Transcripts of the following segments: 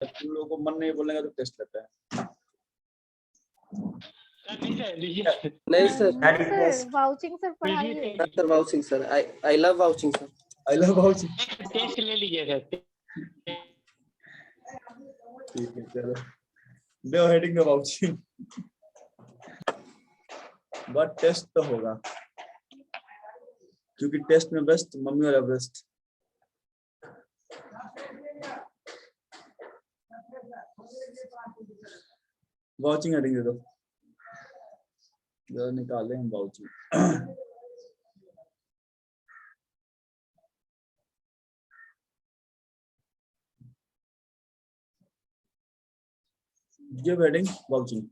तुम लोगों को मन नहीं बोलेगा तो टेस्ट लेते हैं। नहीं सर, सर वाउचिंग सर पढ़ाइए। Sir vouching sir, I love vouching sir, I love vouching. Test ले लीजिए सर। ठीक है चलो, दो हेडिंग वाउचिंग, बट टेस्ट तो होगा क्योंकि टेस्ट में बेस्ट मम्मी और एवरेस्ट। वाउचिंग हेडिंग दे दो, जरा निकाल दें हम वाउचिंग। Give heading vouching.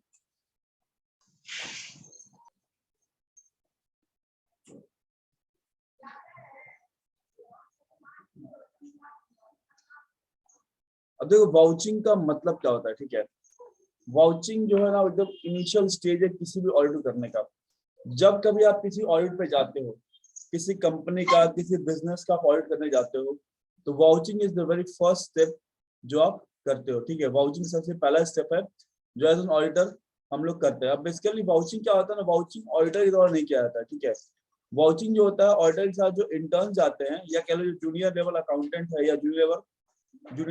अब देखो वाउचिंग का मतलब क्या होता है, ठीक है। वाउचिंग जो है ना, एकदम इनिशियल स्टेज है किसी भी ऑडिट करने का। जब कभी आप किसी ऑडिट पे जाते हो, किसी कंपनी का, किसी बिजनेस का ऑडिट करने जाते हो, तो vouching is the very first step जो आप करते हो, ठीक है। वाउचिंग सबसे पहला स्टेप है जो एज एन ऑडिटर हम लोग करते हैं। अब बेसिकली वाउचिंग क्या होता है ना, वाउचिंग ऑडिटर के द्वारा नहीं किया जाता है, ठीक है। वाउचिंग जो होता है ऑडिटर के साथ जो इंटर्न जाते हैं, या कह लो जो जूनियर लेवल अकाउंटेंट है या जूनियर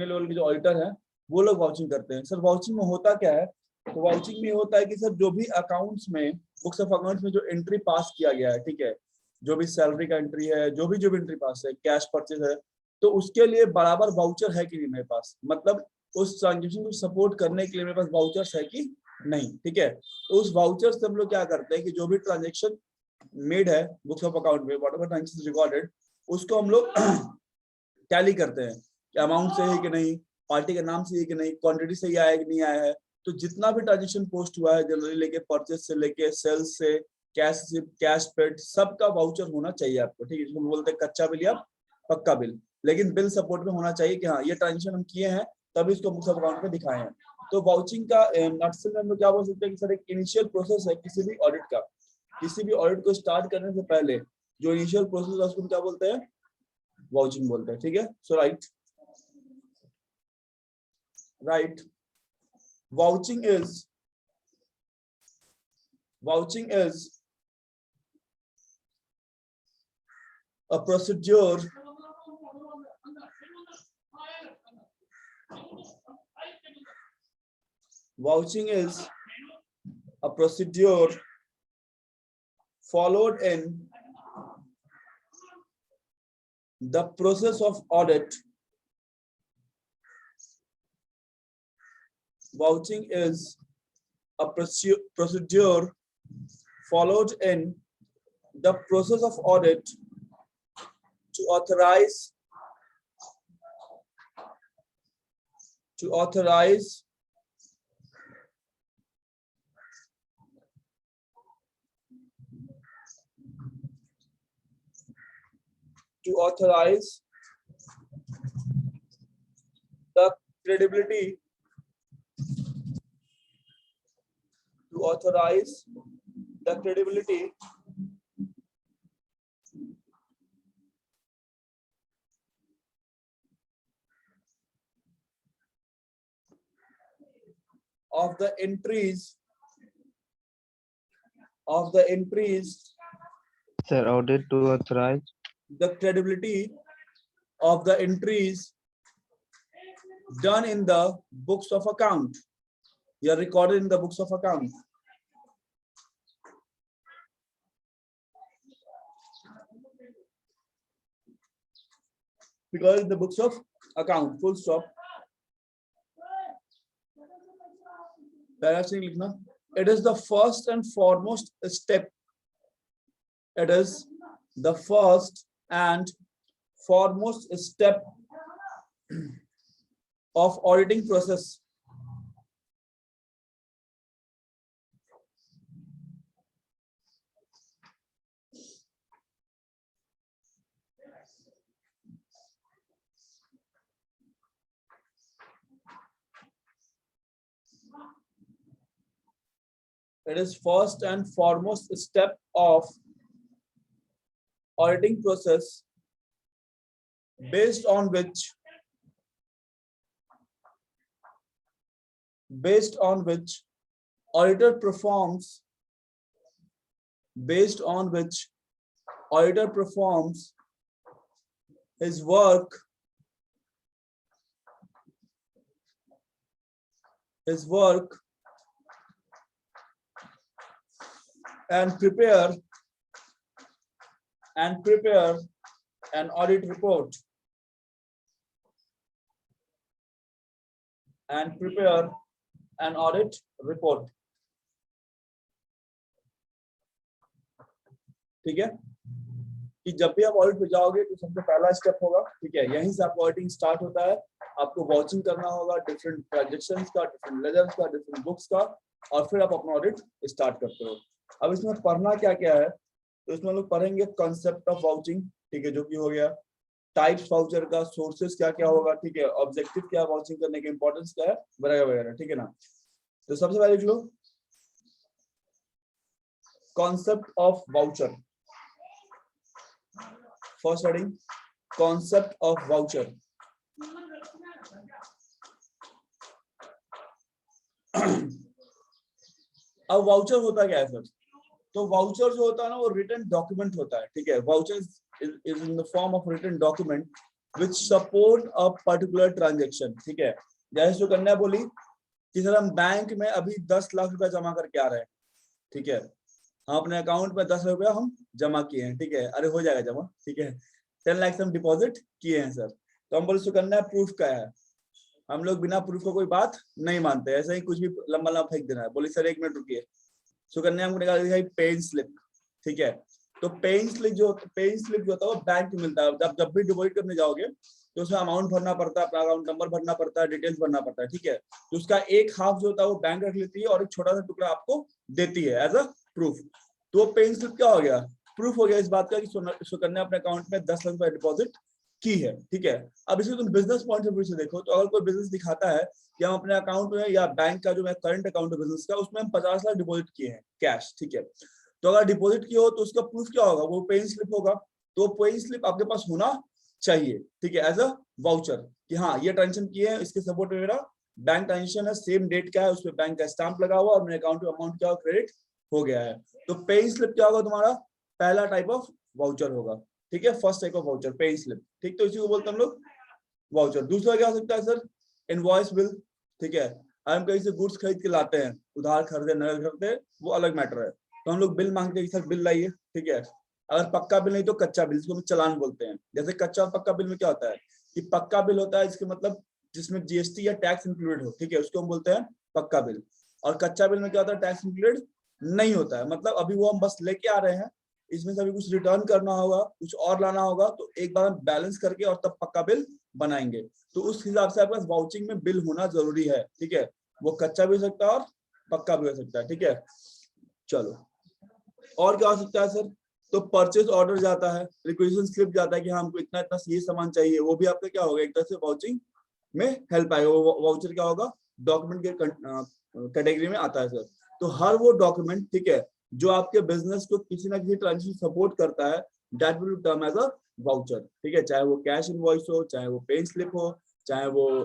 लेवल के जो ऑडिटर है, वो लोग वाउचिंग करते हैं। सर वाउचिंग में होता क्या है, तो वाउचिंग में होता है कि सर जो भी अकाउंट्स में, बुक्स ऑफ अकाउंट्स में जो एंट्री पास किया गया है, ठीक है, जो भी सैलरी का एंट्री है, जो भी एंट्री पास है, कैश परचेज है, तो उसके लिए बराबर वाउचर है कि नहीं मेरे पास, मतलब उस ट्रांजेक्शन को सपोर्ट करने के लिए मेरे पास वाउचर्स है कि नहीं, ठीक है। तो उस वाउचर से हम लोग क्या करते हैं कि जो भी ट्रांजेक्शन मेड है बुक्स ऑफ अकाउंट में, व्हाटएवर ट्रांजेक्शन रिकॉर्डेड, उसको हम लोग टैली करते हैं कि अमाउंट सही है कि नहीं, पार्टी का नाम सही है कि नहीं, क्वांटिटी सही आया है कि नहीं आया है। तो जितना भी ट्रांजेक्शन पोस्ट हुआ है, जनरली लेके परचेज से लेके सेल्स से कैश पेड, सबका वाउचर होना चाहिए आपको, ठीक है। जिसको बोलते हैं कच्चा बिल या पक्का बिल, लेकिन बिल सपोर्ट में होना चाहिए कि हाँ ये ट्रांजेक्शन हम किए हैं, तभी इसको बुक्स ऑफ अकाउंट में दिखाए हैं। तो वाउचिंग का नटसेल में हम लोग क्या बोल सकते हैं कि सर एक इनिशियल प्रोसेस है किसी भी ऑडिट का। किसी भी ऑडिट को स्टार्ट करने से पहले जो इनिशियल प्रोसेस है उसको क्या बोलते हैं, वाउचिंग बोलते हैं, ठीक है। So right vouching is a procedure followed in the process of audit. Vouching is a procedure followed in the process of audit to authorize the credibility of the entries Sir, audit to authorize the credibility of the entries done in the books of account, you are recorded in the books of account. Because in the books of account, full stop. लिखना. It is the first and foremost step. It is the first and foremost step of auditing process. It is first and foremost step of auditing process based on which based on which auditor performs his work and prepare an audit report ठीक है। कि जब भी आप audit पे जाओगे तो सबसे पहला स्टेप होगा, ठीक है, यहीं से आपका ऑडिटिंग स्टार्ट होता है। आपको वाचिंग करना होगा डिफरेंट ट्रांजेक्शंस का, डिफरेंट लेजर्स का, डिफरेंट बुक्स का, और फिर आप अपना ऑडिट स्टार्ट करते हो। अब इसमें पढ़ना क्या क्या है, तो इसमें हम लोग पढ़ेंगे कॉन्सेप्ट ऑफ वाउचिंग, ठीक है, जो कि हो गया, टाइप्स वाउचर का, सोर्सेस क्या क्या होगा, ठीक है, ऑब्जेक्टिव क्या, वाउचिंग करने के इंपॉर्टेंस क्या है, वगैरह वगैरह, ठीक है ना। तो सबसे पहले लिख लो concept of voucher. First heading concept of voucher. अब वाउचर होता क्या है सर? तो वाउचर जो होता है ना, वो रिटन डॉक्यूमेंट होता है, ठीक है। Voucher is in the form of written document which support a particular transaction, ठीक है। जैसे सुकन्या बोली कि सर हम बैंक में अभी 10 लाख रुपया जमा करके आ रहे हैं, ठीक है, हम अपने अकाउंट में 10 लाख रुपया हम जमा किए हैं, ठीक है, अरे हो जाएगा जमा, ठीक है, 10 लाख हम डिपॉजिट किए हैं सर। तो हम बोले सुकन्या प्रूफ क्या है? हम लोग बिना प्रूफ को कोई बात नहीं मानते, ऐसे ही कुछ भी लंबा लंबा फेंक देना है। बोली सर 1 मिनट रुकिए, सुकन्या हमको निकाल दिया पेन स्लिप, ठीक है। तो पेन स्लिप जो होता है वो बैंक में मिलता है। जब भी डिपॉजिट करने जाओगे तो उसमें अमाउंट भरना पड़ता है, अपना अकाउंट नंबर भरना पड़ता है, डिटेल्स भरना पड़ता है, ठीक है। तो उसका एक हाफ जो होता है वो बैंक रख लेती है और एक छोटा सा टुकड़ा आपको देती है एज अ प्रूफ। तो पेन स्लिप क्या हो गया? प्रूफ हो गया इस बात का कि सुकन्या अपने अकाउंट में 10 लाख रुपए डिपॉजिट की है, ठीक है। अब इसे तुम बिजनेस पॉइंट ऑफ व्यू से देखो, तो अगर कोई बिजनेस दिखाता है कि हम अपने अकाउंट में, या बैंक का जो है करंट अकाउंट है बिजनेस का, उसमें हम 50 लाख डिपॉजिट किए हैं कैश, ठीक है। तो अगर डिपॉजिट किए हो तो उसका प्रूफ क्या होगा? वो पेन स्लिप होगा। तो पेन स्लिप आपके पास होना चाहिए, ठीक है, एज अ वाउचर, कि हाँ ये ट्रांजेक्शन किए हैं, इसके सपोर्ट में मेरा बैंक ट्रांजेक्शन है, सेम डेट क्या है, उसमें बैंक का स्टाम्प लगा हुआ और मेरे अकाउंट में अमाउंट क्या क्रेडिट हो गया है। तो पेन स्लिप क्या होगा तुम्हारा? पहला टाइप ऑफ वाउचर होगा, ठीक है, first type of voucher pay-in slip, ठीक। तो इसी को बोलते हैं हम लोग वाउचर। दूसरा क्या हो सकता है सर? इनवॉइस बिल, ठीक है। हम कहीं से गुड्स खरीद के लाते हैं, उधार खरीदे नकद खरीदे वो अलग मैटर है, तो हम लोग बिल मांगते हैं कि सर बिल लाइए, ठीक है। अगर पक्का बिल नहीं तो कच्चा बिल, जिसको हम चालान बोलते हैं। जैसे कच्चा और पक्का बिल में क्या होता है कि पक्का बिल होता है इसके मतलब जिसमें जीएसटी या टैक्स इंक्लूडेड हो, ठीक है, उसको हम बोलते हैं पक्का बिल। और कच्चा बिल में क्या होता है? टैक्स इंक्लूडेड नहीं होता है, मतलब अभी वो हम बस लेके आ रहे हैं, इसमें से अभी कुछ रिटर्न करना होगा, कुछ और लाना होगा, तो एक बार हम बैलेंस करके और तब पक्का बिल बनाएंगे। तो उस हिसाब से आपके पास वाउचिंग में बिल होना जरूरी है, ठीक है। वो कच्चा भी हो सकता है और पक्का भी हो सकता है, ठीक है। चलो और क्या हो सकता है सर? तो परचेज ऑर्डर जाता है, रिक्वेजिशन स्लिप जाता है कि हमको इतना इतना ये सामान चाहिए, वो भी आपका क्या होगा? एक तरह से वाउचिंग में हेल्प आएगा। वो वाउचर क्या होगा? डॉक्यूमेंट के कैटेगरी में आता है सर। तो हर वो डॉक्यूमेंट, ठीक है, जो आपके बिजनेस को किसी ना किसी ट्रांजेक्शन सपोर्ट करता है, that will term as a voucher, ठीक है। चाहे वो कैश इनवॉइस हो, चाहे वो पे स्लिप हो, चाहे वो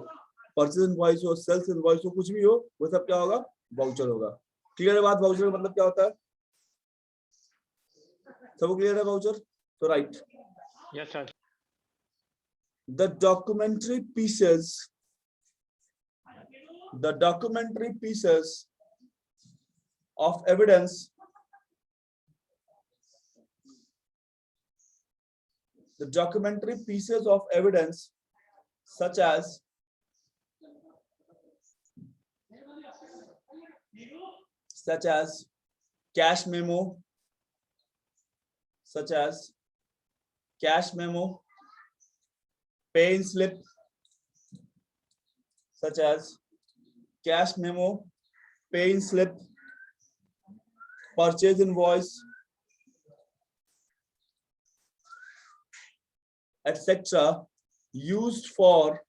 परचेज इनवॉइस हो, सेल्स इनवॉइस हो, कुछ भी हो, वो सब क्या होगा? वाउचर होगा। क्लियर है बात? वाउचर का मतलब क्या होता है? सबको क्लियर है वाउचर? तो right, Yes, sir. the documentary pieces of evidence, such as cash memo, pay slip, such as cash memo, pay slip, purchase invoice, etc., used for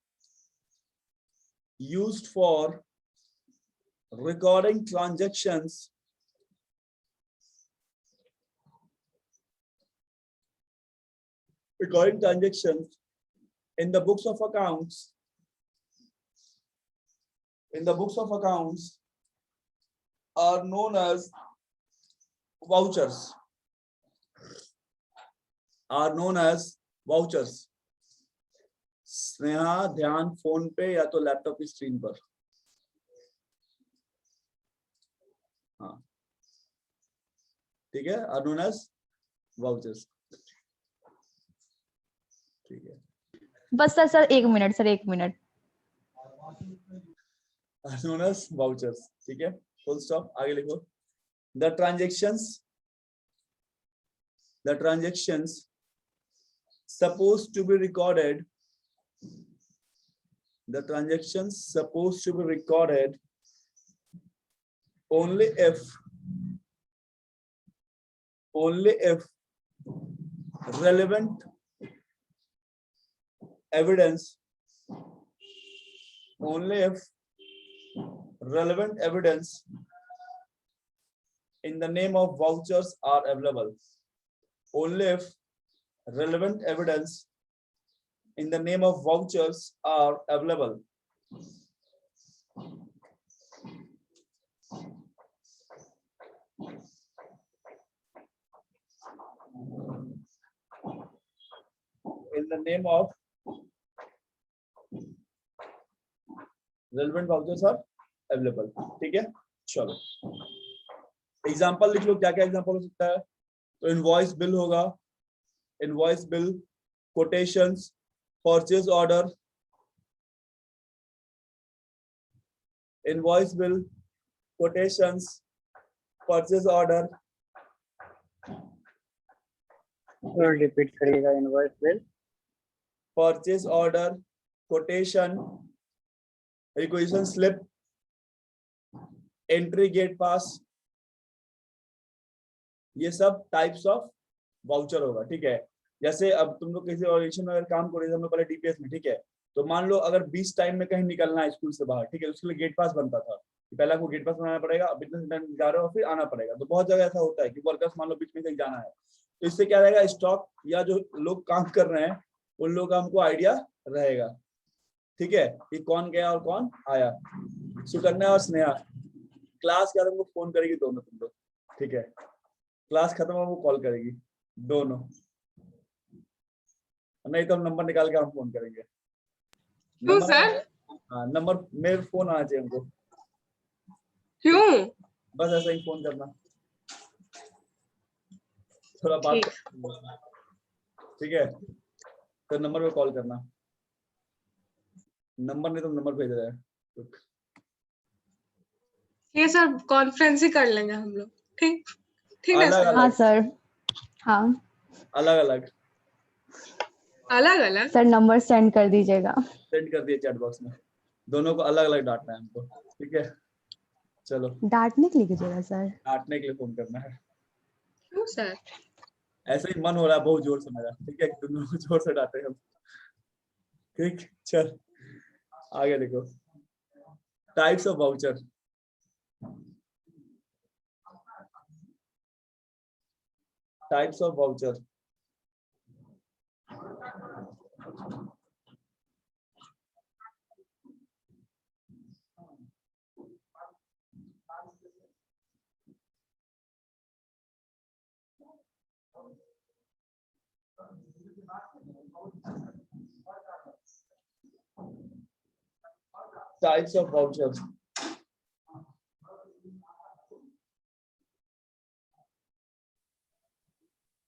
recording transactions in the books of accounts in the books of accounts are known as vouchers. Are known as vouchers. Sneha ध्यान phone पे या तो laptop की screen पर. हाँ ठीक है, are known as vouchers. ठीक है, बस sir 1 minute sir 1 minute. are known as vouchers. ठीक है, full stop. आगे लिखो. The transactions supposed to be recorded. The transactions supposed to be recorded only if relevant evidence in the name of vouchers are available. Only if relevant evidence in the name of vouchers are available. In the name of relevant vouchers are available. ठीक है, चलो example लिख लो. क्या क्या example हो सकता है? तो इनवॉइस बिल होगा, invoice bill, quotations, purchase order, invoice bill, quotations, purchase order. Repeat करिएगा. Invoice bill, purchase order, quotation, requisition slip, entry gate pass, ये सब टाइप्स ऑफ वाउचर होगा. ठीक है, जैसे अब तुम लोग किसी ऑर्गेनाइजेशन में अगर काम कर रहे थे, हम लोग पहले डीपीएस में, ठीक है, तो मान लो अगर 20 टाइम में कहीं निकलना है स्कूल से बाहर, ठीक है, उसके लिए गेट पास बनता था. पहले आपको गेट पास बनाना पड़ेगा, अब इतने टाइम जा रहे हो फिर आना पड़ेगा. तो बहुत जगह ऐसा होता है कि वर्कर्स मान लो बीच में कहीं जाना है, तो इससे क्या रहेगा, स्टॉक या जो लोग काम कर रहे हैं उन लोगों का हमको आइडिया रहेगा. ठीक है, कि कौन गया और कौन आया. सुकन्या और स्नेहा क्लास के बाद हमको फोन करेगी दोनों तुम लोग. ठीक है, क्लास खत्म हो वो कॉल करेगी दोनों, नहीं तो हम नंबर निकाल के हम फोन करेंगे. क्यों सर? हाँ, नंबर मेरे फोन आना चाहिए हमको. क्यों? बस ऐसा ही फोन करना, थोड़ा बात. ठीक है, तो नंबर पे कॉल करना. नंबर नहीं तो नंबर भेज रहा है. ये सर कॉन्फ्रेंस ही कर लेंगे हम लोग. ठीक ठीक है अलग सर. हाँ सर. हाँ अलग अलग अलग अलग सर नंबर सेंड कर दीजिएगा. सेंड कर दिए चैट बॉक्स में. दोनों को अलग अलग डांटना है हमको. ठीक है, चलो डांटने के लिए कीजिएगा सर. डांटने के लिए फोन करना है. क्यों सर? ऐसे ही मन हो रहा है बहुत जोर से मेरा. ठीक है, दोनों को जोर से डांटे हम. ठीक, चल आगे देखो. Types of voucher. Types of voucher. Types of vouchers.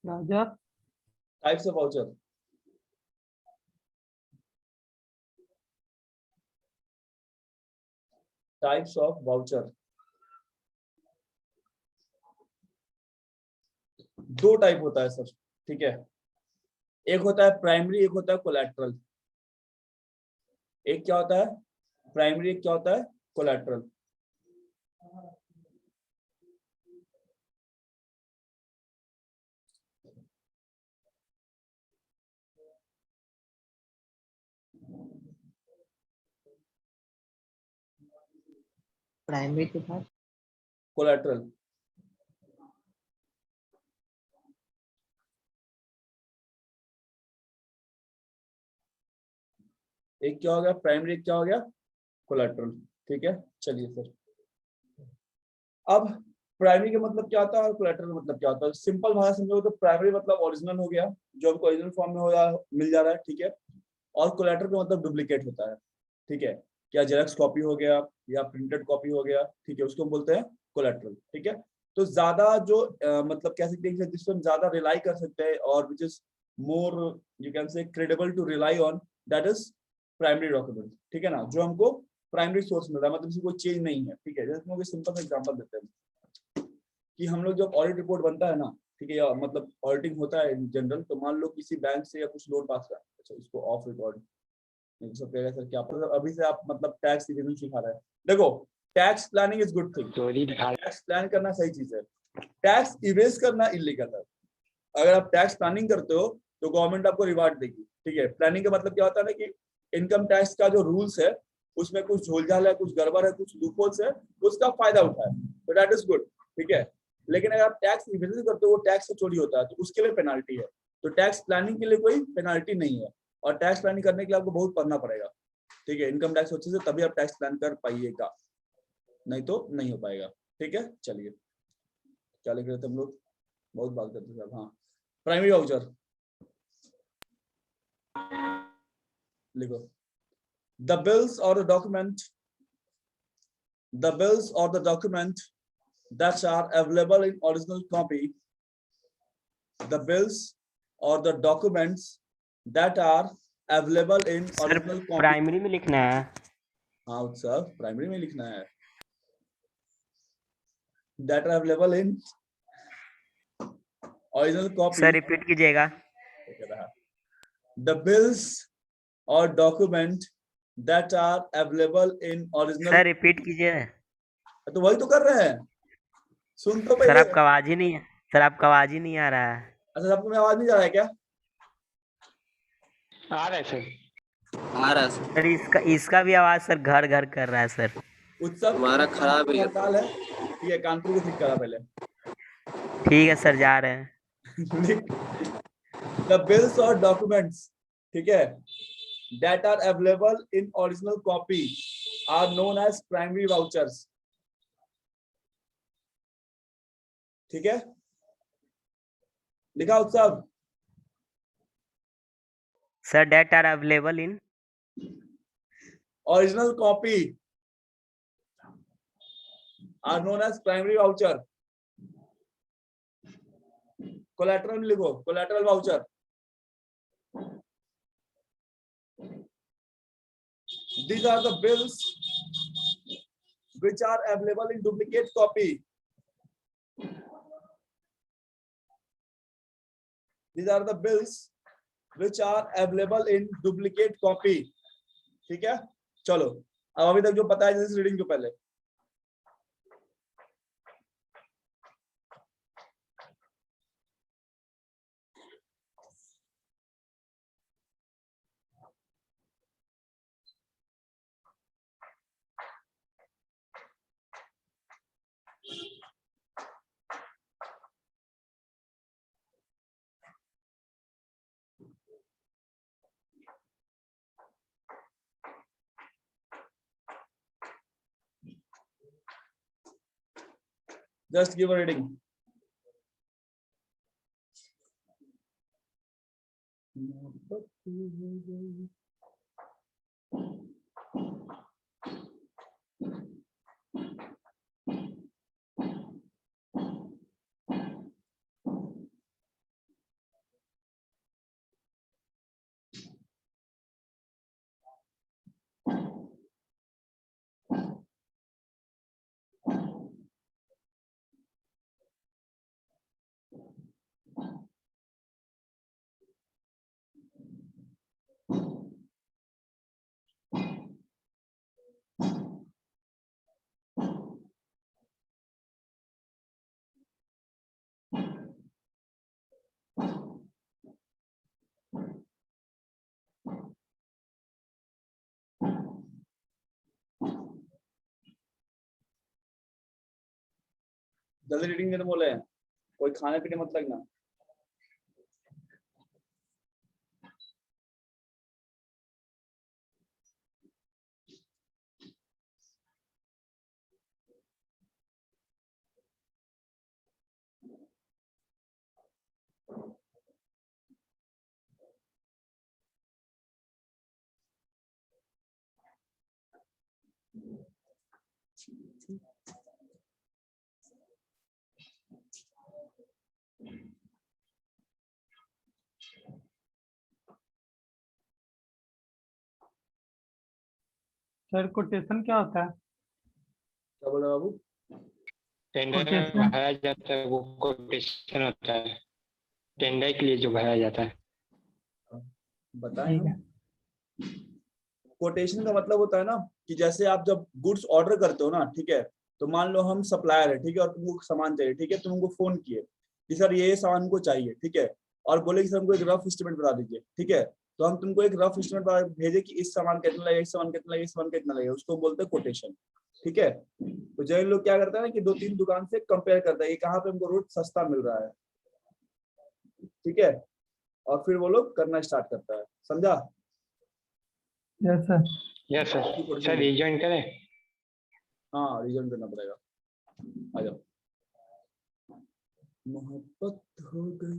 Raja, Types of voucher. Types of voucher. दो टाइप होता है सर. ठीक है, एक होता है प्राइमरी, एक होता है कोलैटरल. एक क्या होता है प्राइमरी, एक क्या होता है कोलैटरल. प्राइमरी के बाद कोलैटरल. एक क्या हो गया प्राइमरी, एक क्या हो गया कोलैटरल. ठीक है, चलिए सर। अब प्राइमरी का मतलब क्या होता है और कोलैटरल मतलब क्या होता है? सिंपल भाषा समझो तो प्राइमरी मतलब ओरिजिनल हो गया, जो हमको ओरिजिनल फॉर्म में मिल जा रहा है, ठीक है। और कोलैटरल का मतलब डुप्लीकेट होता है, ठीक है। क्या जेरॉक्स कॉपी हो गया या प्रिंटेड कॉपी हो गया, ठीक है, उसको हम बोलते हैं कोलैटरल, ठीक है। तो ज्यादा जो मतलब कह सकते हैं जिस पर हम ज्यादा रिलाई कर सकते हैं और which is more you can say credible to rely on, that is primary document, ठीक है ना, जो हमको प्राइमरी सोर्स मिल रहा है, मतलब इसमें कोई चेंज नहीं है, ठीक है। जैसे हम सिंपल सा एग्जांपल देते हैं कि हम लोग जब ऑडिट रिपोर्ट बनता है ना, ठीक है, या मतलब ऑडिटिंग होता है इन जनरल, तो मान लो किसी बैंक से या कुछ लोन पास करा, अच्छा इसको ऑफ रिकॉर्ड सब कहेगा सर क्या मतलब अभी से आप मतलब टैक्स इवेजन सिखा रहे हैं। देखो tax planning is good thing, tax plan करना सही चीज है, टैक्स इवेज करना इलीगल है। अगर आप टैक्स प्लानिंग करते हो तो गवर्नमेंट आपको रिवार्ड देगी, ठीक है। प्लानिंग का मतलब क्या होता है ना कि इनकम टैक्स का जो रूल्स है उसमें कुछ झोलझाल है, कुछ गड़बड़ है, कुछ लूपहोल्स है, उसका फायदा उठाए, तो दैट इज गुड, ठीक है। लेकिन अगर आप टैक्स इवेजन करते हो, वो टैक्स से चोरी होता है, तो उसके लिए पेनाल्टी है। तो टैक्स प्लानिंग के लिए कोई पेनाल्टी नहीं है, और टैक्स प्लानिंग करने के लिए आपको बहुत पढ़ना पड़ेगा, ठीक है। इनकम टैक्स अच्छे से तभी आप टैक्स प्लान कर पाइएगा, नहीं तो नहीं हो पाएगा, ठीक है। चलिए क्या लिख रहे थे हम लोग, बहुत बात करते थे। हाँ, प्राइमरी वाउचर लिखो, द बिल्स और the document, the bills or the document that are available in original copy, the bills or the documents that are available in sir original copy। Primary में लिखना है। हाँ उत्सव, प्राइमरी में लिखना है, that are available in original copy। Sir repeat कीजिएगा। the bills or document that are available in original। Sir repeat कीजिए। तो वही तो कर रहे हैं, सुन तो सर पहले। आपका आवाज ही नहीं है, सर आपका आवाज ही नहीं आ रहा है। अच्छा सबको मेरी आवाज नहीं जा रहा है क्या? आ रहा है सर। आ रहा है सर इसका भी आवाज सर घर घर कर रहा है सर। उत्सव तुम्हारा खराब है ये तो। हड़ताल है, ठीक है, कानपुर को ठीक करा पहले। ठीक है सर जा रहे हैं। The bills or documents, ठीक है, that are available in original copy are known as primary vouchers, ठीक है। लिखा उत्सव, sir date are available in original copy are known as primary voucher। collateral लिखो, collateral voucher। These are the bills which are available in duplicate copy। These are the bills which are available in duplicate copy, ठीक है। चलो अब अभी तक जो पता है जैसे रीडिंग जो पहले, just give a reading। जल्दी रीडिंग देने बोले हैं, कोई खाने पीने मत लगना। सर कोटेशन क्या होता है? क्या बोला बाबू? Tender Quotation? भरा जाता है वो कोटेशन होता है, टेंडर के लिए जो भरा जाता है। बताएं ठीक है। हम। कोटेशन का मतलब होता है ना कि जैसे आप जब गुड्स ऑर्डर करते हो ना, ठीक है, तो मान लो हम सप्लायर है, ठीक है, और तुमको सामान चाहिए, ठीक है, तुमको फोन किए कि सर ये सामान को चाहिए, ठीक है, और बोले कि सर हमको एक रफ एस्टिमेट बता दीजिए, ठीक है, तो हम तुमको एक रफ एस्टिमेट भेजे कि इस सामान कितना लगेगा, इस सामान कितना लगेगा, इस सामान कितना लगेगा, उसको बोलते हैं कोटेशन। ठीक है, तो जैन लोग क्या करता है ना कि 2-3 दुकान से कंपेयर करता है कि कहाँ पे हमको रेट सस्ता मिल रहा है, ठीक है, और फिर वो लोग करना स्टार्ट करता है। समझा? Yes sir. Yes sir. Sir rejoin करें? हाँ, रिजॉइन करना पड़ेगा। आ जाओ। मोहब्बत हो गई।